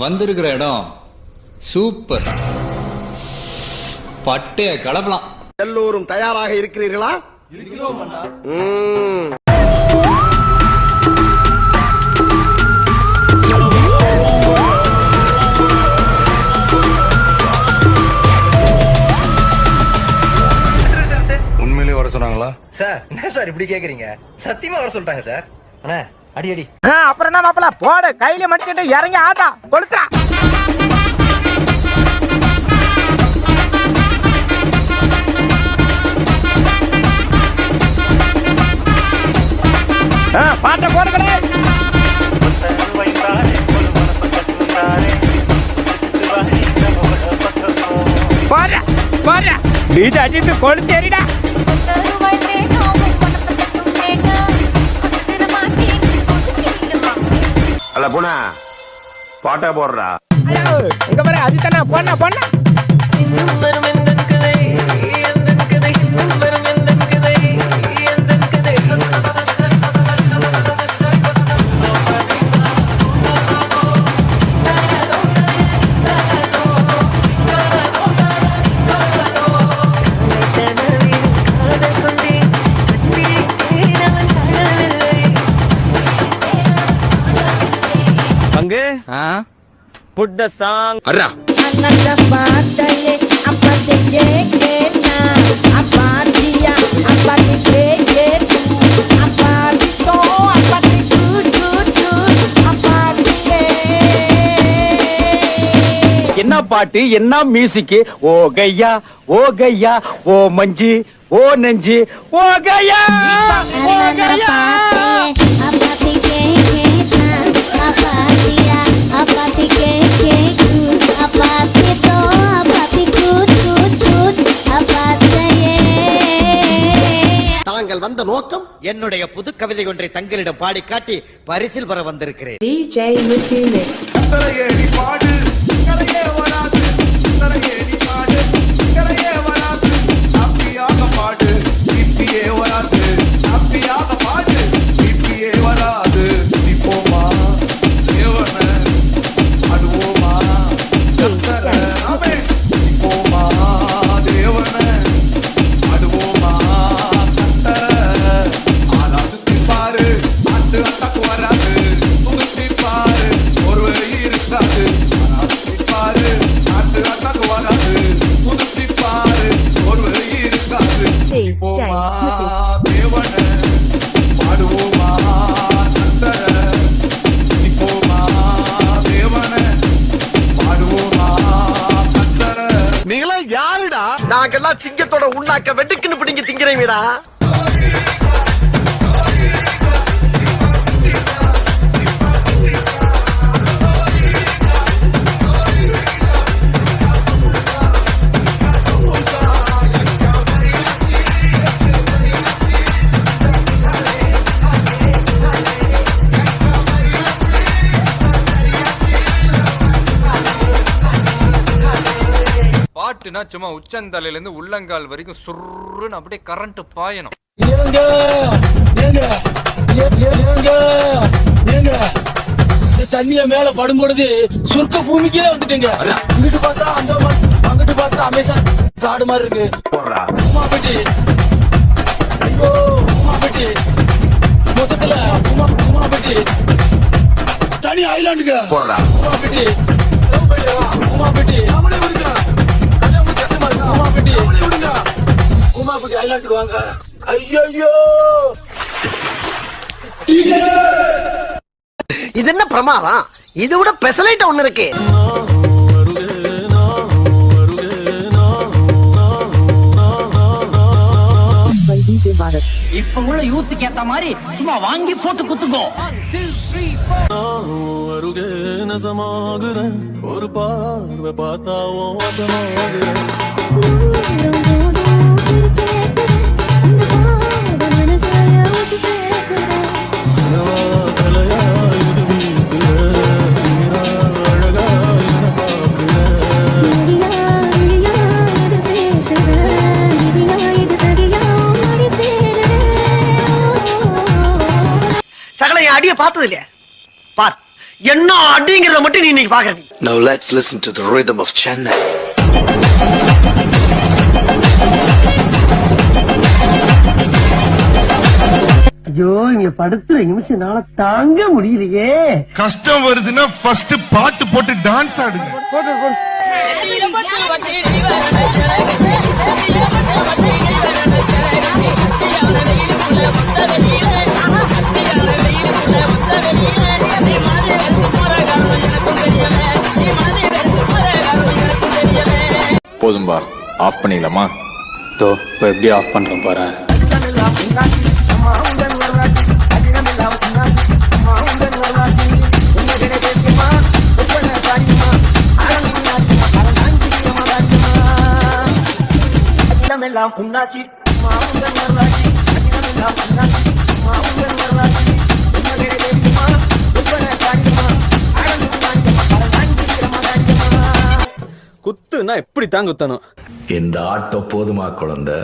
வந்திருக்கிற இடம் சூப்பர். பட்டைய கலப்பலாம். எல்லோரும் தயாராக இருக்கிறீர்களா? உண்மையிலேயே வர சொன்னாங்களா சார்? என்ன சார் இப்படி கேக்குறீங்க? சத்தியமா வர சொல்லிட்டாங்க சார். அண்ணா அடி அடி. அப்புறம் என்ன மாப்பிள்ள, போடு கையில மடிச்சிட்டு இறங்கி ஆட்டா கொளுத்துறா. பாட்ட போடுங்களே. போற போற பீஜ அஜித்து கொளுத்தேறிடா. அல்ல போனா பாட்டா போடுறா. இங்க பாரு அஜித்தனா போனா போனா. Put the song. Arra. Ananda paataye apate kekena apatia apate keketu apate to apate chuchu apate. என்ன பாட்டு என்ன மியூசிக்? ஓ கையா ஓ கையா ஓ மஞ்சி ஓ நெஞ்சி ஓ கையா ஓ கையா. Apate kekena apatia apate keketu apate to apate chuchu apate. தாங்கள் வந்த நோக்கம்? என்னுடைய புது கவிதை ஒன்றை தங்களிடம் பாடி காட்டி பரிசில் பெற வந்திருக்கிறேன். DJ Mutune. நீங்களா யாருடா? நாங்கெல்லாம் சிங்கத்தோட உண்ணாக்க வெட்டுக்குன்னு பிடிங்க திங்கிறீங்கடா. பாட்டுனா சும்மா உச்சந்தலையில இருந்து உள்ளங்கால் வரைக்கும் சுருன்னு அப்படியே கரண்ட் பாயணும். தண்ணிய மேல படும்பொழுது சொர்க்க பூமிக்கே வந்துட்டீங்க. இங்கிட்டு பார்த்தா அந்த அங்கிட்டு பார்த்தா அமேசான் காடு மாதிரி இருக்கு. உமாபெட்டி ஐயோ உமாபெட்டி மொத்தத்துல உமாபெட்டி தனி ஐலாண்டுங்க. உமாபெட்டி உமாபெட்டி உமாபெட்டி ஐலாண்டுக்கு வாங்க. ஐயோ இது என்ன பிரமாதம்? இது விட பெசலைட் ஒண்ணு இருக்கு. இப்ப உள்ள யூத்துக்கு ஏத்த மாதிரி சும்மா வாங்கி போட்டு குத்துக்கோ. ஒரு பார்வை பார்த்தாவோ சகல என் அடிய பார்த்தது இல்லையா? பார், என்ன அடிங்கிறத மட்டும் நீ இன்னைக்கு பாக்குறீ. Now let's listen to the rhythm of Chennai. ஐயோ இங்க படுத்துற நிமிஷம்னால தாங்க முடியலையே. கஷ்டம் வருதுன்னா ஃபர்ஸ்ட் பாட்டு போட்டு டான்ஸ் ஆடுங்க. போதும்பா, ஆஃப் பண்ணிடலாமா? தோ இப்போ எப்படி ஆஃப் பண்றோம் பாரு. குத்துனா எப்படி தான் குத்தணும்? இந்த ஆட்டோ போதுமா குழந்தை?